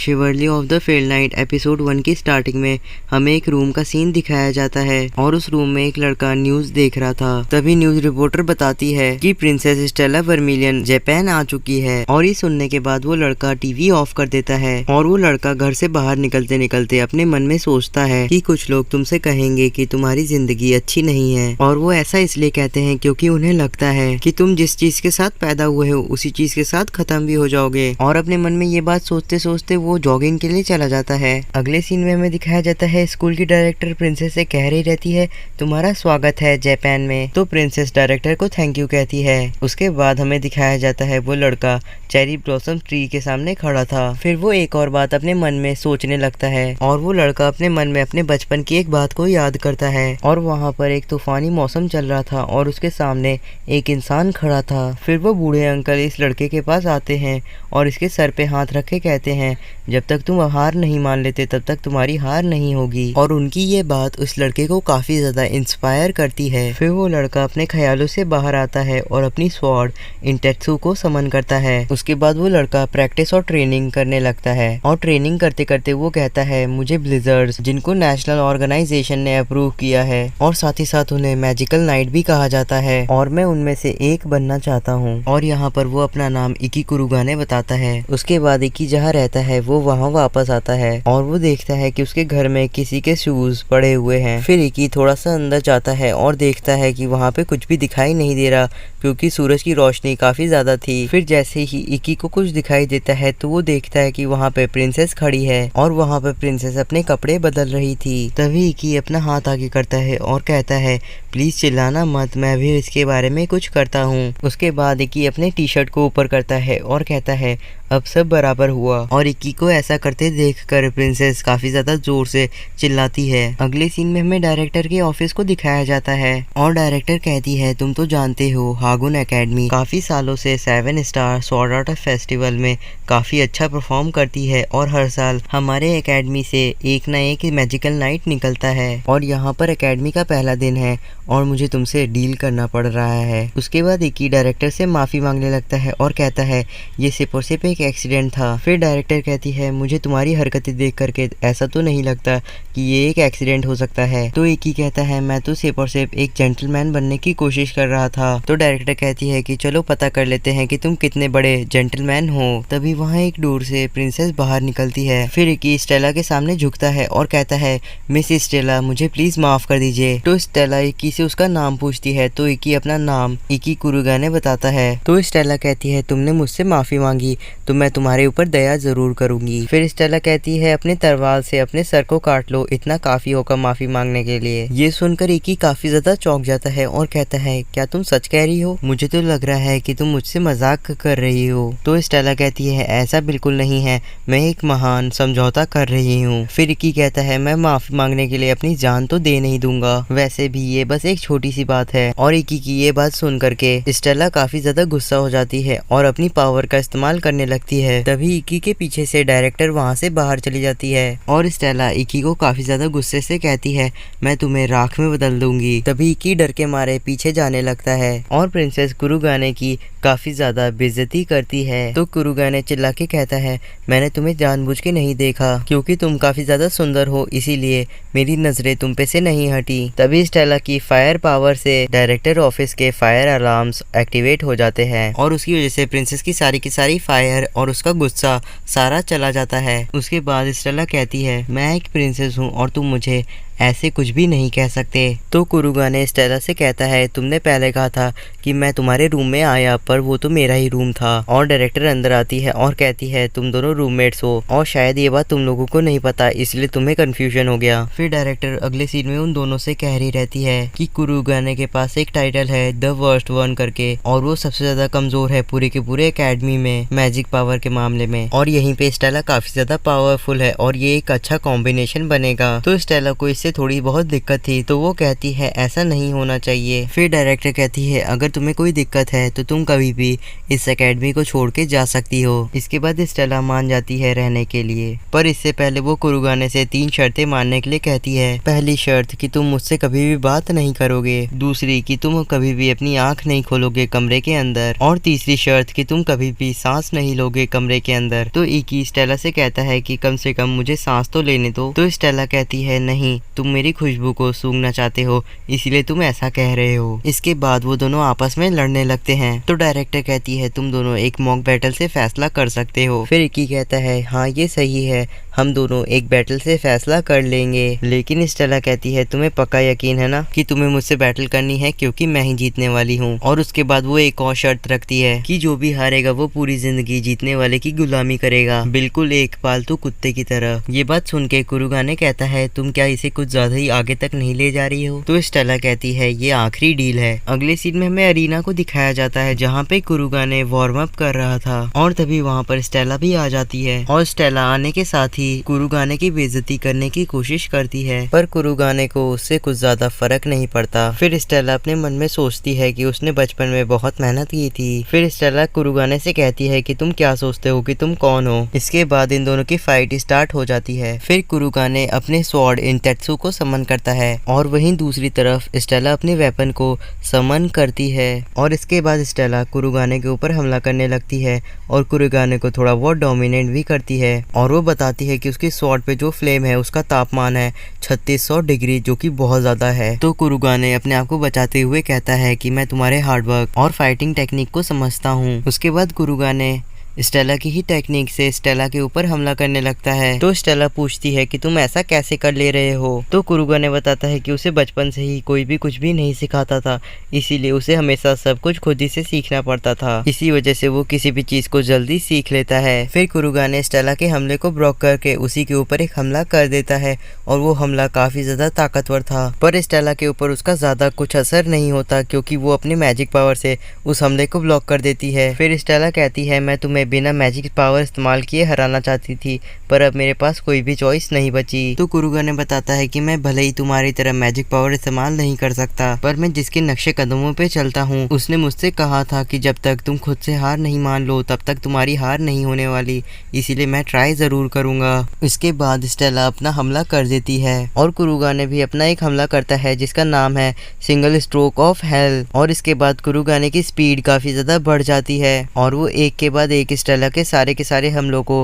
शिवरली of the fail knight episode 1 की starting में हमें एक रूम का सीन दिखाया जाता है और उस रूम में एक लड़का न्यूज देख रहा था। तभी न्यूज रिपोर्टर बताती है कि प्रिंसेस स्टेला वर्मिलियन जापान आ चुकी है और ये सुनने के बाद वो लड़का टीवी ऑफ कर देता है और वो लड़का घर से बाहर निकलते निकलते अपने मन में सोचता है कि कुछ लोग तुमसे कहेंगे कि तुम्हारी जिंदगी अच्छी नहीं है, और वो ऐसा इसलिए कहते हैं क्योंकि उन्हें लगता है कि तुम जिस चीज के साथ पैदा हुए हो उसी चीज के साथ खत्म भी हो जाओगे। और अपने मन में ये बात सोचते सोचते वो जॉगिंग के लिए चला जाता है। अगले सीन में हमें दिखाया जाता है स्कूल की डायरेक्टर प्रिंसेस से कह रही रहती है तुम्हारा स्वागत है जापान में, तो प्रिंसेस डायरेक्टर को थैंक यू कहती है। उसके बाद हमें दिखाया जाता है वो लड़का चेरी ब्लॉसम ट्री के सामने खड़ा था। फिर वो एक और बात अपने मन में सोचने लगता है और वो लड़का अपने मन में अपने बचपन की एक बात को याद करता है और वहाँ पर एक तूफानी मौसम चल रहा था और उसके सामने एक इंसान खड़ा था। फिर वो बूढ़े अंकल इस लड़के के पास आते हैं और इसके सर पे हाथ रख के कहते हैं जब तक तुम हार नहीं मान लेते तब तक तुम्हारी हार नहीं होगी। और उनकी ये बात उस लड़के को काफी ज्यादा इंस्पायर करती है। फिर वो लड़का अपने ख्यालों से बाहर आता है और अपनी स्वॉर्ड इंटेक्सू को समन करता है। उसके बाद वो लड़का प्रैक्टिस और ट्रेनिंग करने लगता है और ट्रेनिंग करते करते वो कहता है मुझे ब्लिजर्ड्स, जिनको नेशनल ऑर्गेनाइजेशन ने अप्रूव किया है और साथ ही साथ उन्हें मैजिकल नाइट भी कहा जाता है, और मैं उनमें से एक बनना चाहता हूँ। और यहाँ पर वो अपना नाम इकी कुरुगाने बताता है। उसके बाद इकी जहाँ रहता है वो वहाँ वापस आता है और वो देखता है कि उसके घर में किसी के शूज पड़े हुए हैं। फिर इकी थोड़ा सा अंदर जाता है और देखता है कि वहाँ पे कुछ भी दिखाई नहीं दे रहा क्योंकि सूरज की रोशनी काफी ज्यादा थी। फिर जैसे ही इकी को कुछ दिखाई देता है तो वो देखता है कि वहाँ पे प्रिंसेस खड़ी है और वहाँ पे प्रिंसेस अपने कपड़े बदल रही थी। तभी इकी अपना हाथ आगे करता है और कहता है प्लीज चिल्लाना मत, मैं भी इसके बारे में कुछ करता हूँ। उसके बाद इकी अपने टी शर्ट को ऊपर करता है और कहता है अब सब बराबर हुआ। और इकी को ऐसा करते देखकर प्रिंसेस काफी ज्यादा जोर से चिल्लाती है। अगले सीन में हमें डायरेक्टर के ऑफिस को दिखाया जाता है और डायरेक्टर कहती है तुम तो जानते हो हागुन एकेडमी काफी सालों से 7 स्टार स्वॉर्ड आर्ट फेस्टिवल में काफी अच्छा परफॉर्म करती है और हर साल हमारे एकेडमी से एक न एक मैजिकल नाइट निकलता है और यहाँ पर एकेडमी का पहला दिन है और मुझे तुमसे डील करना पड़ रहा है। उसके बाद इकी डायरेक्टर से माफी मांगने लगता है और कहता है ये सिर्फ और सिर्फ एक एक्सीडेंट था। फिर डायरेक्टर कहती है मुझे तुम्हारी हरकतें देख करके ऐसा तो नहीं लगता कि ये एक एक्सीडेंट हो सकता है। तो इकी कहता है मैं तो सिर्फ और सिर्फ एक जेंटलमैन बनने की कोशिश कर रहा था। तो डायरेक्टर कहती है कि चलो पता कर लेते हैं कि तुम कितने बड़े जेंटलमैन हो। तभी वहाँ एक डोर से प्रिंसेस बाहर निकलती है। फिर इकी स्टेला के सामने झुकता है और कहता है मिस स्टेला मुझे प्लीज माफ कर दीजिए। तो स्टेला इकी से उसका नाम पूछती है तो इकी अपना नाम इकी कुरुगाने बताता है। तो स्टेला कहती है तुमने मुझसे माफी मांगी तो मैं तुम्हारे ऊपर दया जरूर करूंगी। फिर स्टेला कहती है अपने तलवार से अपने सर को काट लो, इतना काफी होगा माफी मांगने के लिए। ये सुनकर इकी काफी ज्यादा चौंक जाता है और कहता है क्या तुम सच कह रही हो? मुझे तो लग रहा है कि तुम मुझसे मजाक कर रही हो। तो स्टेला कहती है ऐसा बिल्कुल नहीं है, मैं एक महान समझौता कर रही हूँ। फिर इकी कहता है मैं माफी मांगने के लिए अपनी जान तो दे नहीं दूंगा, वैसे भी ये बस एक छोटी सी बात है। और इकी की ये बात सुन करके स्टेला काफी ज्यादा गुस्सा हो जाती है और अपनी पावर का इस्तेमाल करने लगती है। तभी इकी के पीछे से डायरेक्टर वहाँ से बाहर चली जाती है और स्टेला इकी को काफी ज्यादा गुस्से से कहती है मैं तुम्हें राख में बदल दूंगी। तभी इकी डर के मारे पीछे जाने लगता है और प्रिंसेस कुरुगाने की काफी ज्यादा बेइज्जती करती है। तो कुरुगाने चिल्ला के कहता है मैंने तुम्हें जानबूझ के नहीं देखा क्योंकि तुम काफी ज्यादा सुंदर हो, इसीलिए मेरी नजरें तुम पे से नहीं हटी। तभी स्टेला की फायर पावर से डायरेक्टर ऑफिस के फायर अलार्म्स एक्टिवेट हो जाते हैं और उसकी वजह से प्रिंसेस की सारी फायर और उसका गुस्सा सारा चला जाता है। उसके बाद स्टेला कहती है मैं एक प्रिंसेस हूँ और तुम मुझे ऐसे कुछ भी नहीं कह सकते। तो कुरुगाने स्टेला से कहता है तुमने पहले कहा था कि मैं तुम्हारे रूम में आया, पर वो तो मेरा ही रूम था। और डायरेक्टर अंदर आती है और कहती है तुम दोनों रूममेट्स हो और शायद ये बात तुम लोगों को नहीं पता, इसलिए तुम्हें कंफ्यूजन हो गया। फिर डायरेक्टर अगले सीन में उन दोनों से कह रही रहती है कि कुरुगाने के पास एक टाइटल है द वर्स्ट वन करके और वो सबसे ज्यादा कमजोर है पूरे के पूरे एकेडमी में मैजिक पावर के मामले में, और यहीं पे स्टेला काफी ज्यादा पावरफुल है और ये एक अच्छा कॉम्बिनेशन बनेगा। तो स्टेला को इससे मुझसे थोड़ी बहुत दिक्कत थी। तो वो कहती है ऐसा नहीं होना चाहिए। फिर डायरेक्टर कहती है अगर तुम्हें कोई दिक्कत है तो तुम कभी भी इस एकेडमी को छोड़ के जा सकती हो। इसके बाद स्टेला मान जाती है रहने के लिए, पर इससे पहले वो कुरुगाने से 3 शर्तें मानने के लिए कहती है। पहली शर्त कि तुम मुझसे कभी भी बात नहीं करोगे, दूसरी कि तुम कभी भी अपनी आंख नहीं खोलोगे कमरे के अंदर, और तीसरी शर्त कि तुम कभी भी सांस नहीं लोगे कमरे के अंदर। तो इकी स्टेला से कहता है कि कम से कम मुझे सांस तो लेने दो। तो स्टेला कहती है नहीं, तुम मेरी खुशबू को सूंघना चाहते हो इसलिए तुम ऐसा कह रहे हो। इसके बाद वो दोनों आपस में लड़ने लगते हैं। तो डायरेक्टर कहती है तुम दोनों एक मॉक बैटल से फैसला कर सकते हो। फिर इकी कहता है हाँ ये सही है, हम दोनों एक बैटल से फैसला कर लेंगे। लेकिन स्टेला कहती है तुम्हें पक्का यकीन है ना कि तुम्हें मुझसे बैटल करनी है, क्योंकि मैं ही जीतने वाली हूँ। और उसके बाद वो एक और शर्त रखती है कि जो भी हारेगा वो पूरी जिंदगी जीतने वाले की गुलामी करेगा, बिल्कुल एक पालतू कुत्ते की तरह। ये बात सुन के कुरुगाने कहता है तुम क्या इसे कुछ ज्यादा ही आगे तक नहीं ले जा रही हो। तो स्टेला कहती है ये आखिरी डील है। अगले सीन में हमें अरीना को दिखाया जाता है जहाँ पे कुरुगाने वार्म अप कर रहा था, और तभी वहाँ पर स्टेला भी आ जाती है। और स्टेला आने के साथ ही कुरुगाने की बेइज्जती करने की कोशिश करती है, पर कुरुगाने को उससे कुछ ज्यादा फर्क नहीं पड़ता। फिर स्टेला अपने मन में सोचती है कि उसने बचपन में बहुत मेहनत की थी। फिर स्टेला कुरुगाने से कहती है कि तुम क्या सोचते हो कि तुम कौन हो। इसके बाद इन दोनों की फाइट स्टार्ट हो जाती है। फिर कुरुगाने अपने स्वॉर्ड इंटेत्सु को समन करता है, और वहीं दूसरी तरफ स्टेला अपने वेपन को समन करती है। और इसके बाद स्टेला कुरुगाने के ऊपर हमला करने लगती है, और कुरुगाने को थोड़ा बहुत डोमिनेट भी करती है। और वो बताती है कि उसके स्वॉर्ड पे जो फ्लेम है उसका तापमान है 3600 डिग्री, जो कि बहुत ज्यादा है। तो कुरुगाने अपने आप को बचाते हुए कहता है कि मैं तुम्हारे हार्डवर्क और फाइटिंग टेक्निक को समझता हूँ। उसके बाद कुरुगाने स्टेला की ही टेक्निक से स्टेला के ऊपर हमला करने लगता है। तो स्टेला पूछती है कि तुम ऐसा कैसे कर ले रहे हो। तो कुरुगाने बताता है कि उसे बचपन से ही कोई भी कुछ भी नहीं सिखाता था, इसीलिए उसे हमेशा सब कुछ खुद ही से सीखना पड़ता था। इसी वजह से वो किसी भी चीज को जल्दी सीख लेता है। फिर कुरुगाने स्टेला के हमले को ब्लॉक करके उसी के ऊपर एक हमला कर देता है, और वो हमला काफी ज्यादा ताकतवर था। पर स्टेला के ऊपर उसका ज्यादा कुछ असर नहीं होता, क्योंकि वो अपनी मैजिक पावर से उस हमले को ब्लॉक कर देती है। फिर स्टेला कहती है मैं तुम्हें बिना मैजिक पावर इस्तेमाल किए हराना चाहती थी, पर अब मेरे पास कोई भी चॉइस नहीं बची। तो कुरुगाने बताता है कि मैं भले ही तुम्हारी तरह मैजिक पावर इस्तेमाल नहीं कर सकता, पर मैं जिसके नक्शे कदमों पे चलता हूँ उसने मुझसे कहा था कि जब तक तुम खुद से हार नहीं मान लो तब तक तुम्हारी हार नहीं होने वाली, इसीलिए मैं ट्राई जरूर करूंगा। इसके बाद स्टेला अपना हमला कर देती है, और कुरुगाने भी अपना एक हमला करता है जिसका नाम है सिंगल स्ट्रोक ऑफ हेल। और इसके बाद कुरुगाने की स्पीड काफी ज्यादा बढ़ जाती है, और वो एक के बाद एक स्टेला के सारे हमलों को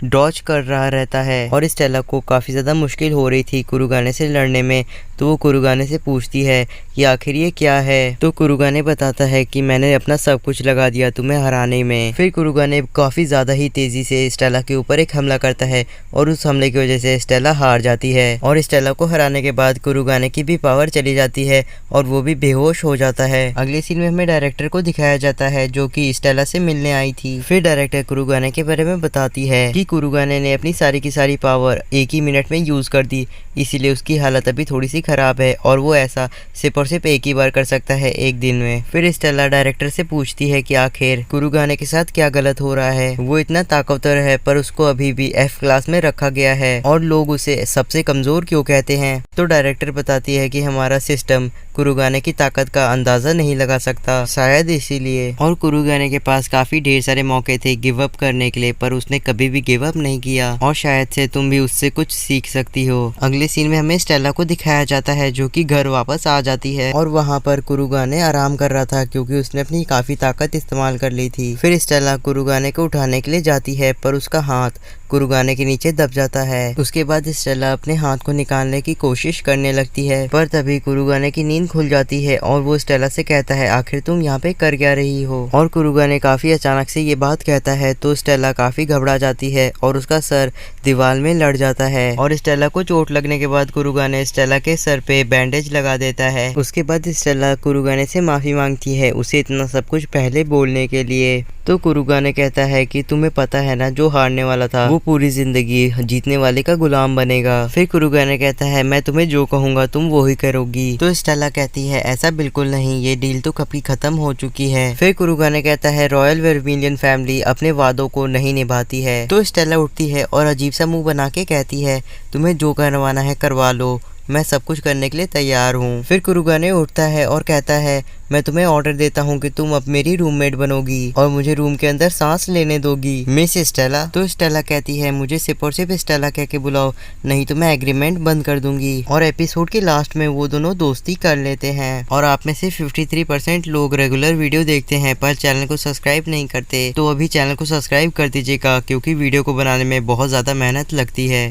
डॉज कर रहा रहता है। और स्टेला को काफी ज्यादा मुश्किल हो रही थी कुरुगाने से लड़ने में। तो वो कुरुगाने से पूछती है कि आखिर ये क्या है। तो कुरुगाने बताता है कि मैंने अपना सब कुछ लगा दिया तुम्हें हराने में। फिर कुरुगाने काफी ज्यादा ही तेजी से स्टेला के ऊपर एक हमला करता है, और उस हमले की वजह से स्टेला हार जाती है। और स्टेला को हराने के बाद कुरुगाने की भी पावर चली जाती है, और वो भी बेहोश हो जाता है। अगले सीन में हमें डायरेक्टर को दिखाया जाता है जो कि स्टेला से मिलने आई थी। फिर डायरेक्टर कुरुगाने के बारे में बताती है कि कुरुगाने ने अपनी सारी की सारी पावर एक ही मिनट में यूज कर दी, इसीलिए उसकी हालत अभी थोड़ी सी खराब है, और वो ऐसा सिर्फ और सिर्फ एक ही बार कर सकता है एक दिन में। फिर स्टेला डायरेक्टर से पूछती है कि आखिर कुरुगाने के साथ क्या गलत हो रहा है। वो इतना ताकतवर है पर उसको अभी भी F क्लास में रखा गया है, और लोग उसे सबसे कमजोर क्यों कहते हैं। तो डायरेक्टर बताती है कि हमारा सिस्टम कुरुगाने की ताकत का अंदाजा नहीं लगा सकता, शायद इसीलिए। और कुरुगाने के पास काफी ढेर सारे मौके थे गिव अप करने के लिए, पर उसने कभी भी गिव अप नहीं किया, और शायद से तुम भी उससे कुछ सीख सकती हो। अगले सीन में हमें स्टेला को दिखाया जाता है जो कि घर वापस आ जाती है, और वहाँ पर कुरुगाने आराम कर रहा था क्योंकि उसने अपनी काफी ताकत इस्तेमाल कर ली थी। फिर स्टेला कुरुगाने को उठाने के लिए जाती है, पर उसका हाथ कुरुगाने के नीचे दब जाता है। उसके बाद स्टेला अपने हाथ को निकालने की कोशिश करने लगती है, पर तभी कुरुगाने की नींद खुल जाती है, और वो स्टेला से कहता है आखिर तुम यहाँ पे कर क्या रही हो। और कुरुगाने काफी अचानक से ये बात कहता है, तो स्टेला काफी घबरा जाती है, और उसका सर दीवार में लड़ जाता है। और स्टेला को चोट लगने के बाद कुरुगाने स्टेला के सर पे बैंडेज लगा देता है। उसके बाद स्टेला कुरुगाने से माफी मांगती है उसे इतना सब कुछ पहले बोलने के लिए। तो कुरुगाने कहता है कि तुम्हें पता है ना, जो हारने वाला था वो पूरी जिंदगी जीतने वाले का गुलाम बनेगा। फिर कुरुगाने कहता है मैं तुम्हें जो कहूंगा तुम वो ही करोगी। तो स्टेला कहती है ऐसा बिल्कुल नहीं, ये डील तो कभी खत्म हो चुकी है। फिर कुरुगाने कहता है रॉयल वर्मिलियन फैमिली अपने वादों को नहीं निभाती है। तो स्टेला उठती है और अजीब सा मुंह बना के कहती है तुम्हें जो करवाना है करवा लो, मैं सब कुछ करने के लिए तैयार हूँ। फिर कुरुगाने उठता है और कहता है मैं तुम्हें ऑर्डर देता हूँ कि तुम अब मेरी रूममेट बनोगी और मुझे रूम के अंदर सांस लेने दोगी मिस स्टेला। तो स्टेला कहती है मुझे सिर्फ और सिर्फ स्टेला कह के बुलाओ, नहीं तो मैं एग्रीमेंट बंद कर दूंगी। और एपिसोड के लास्ट में वो दोनों दोस्ती कर लेते हैं। और आप में से 53% लोग रेगुलर वीडियो देखते हैं पर चैनल को सब्सक्राइब नहीं करते, तो अभी चैनल को सब्सक्राइब कर दीजिएगा क्योंकि वीडियो को बनाने में बहुत ज्यादा मेहनत लगती है।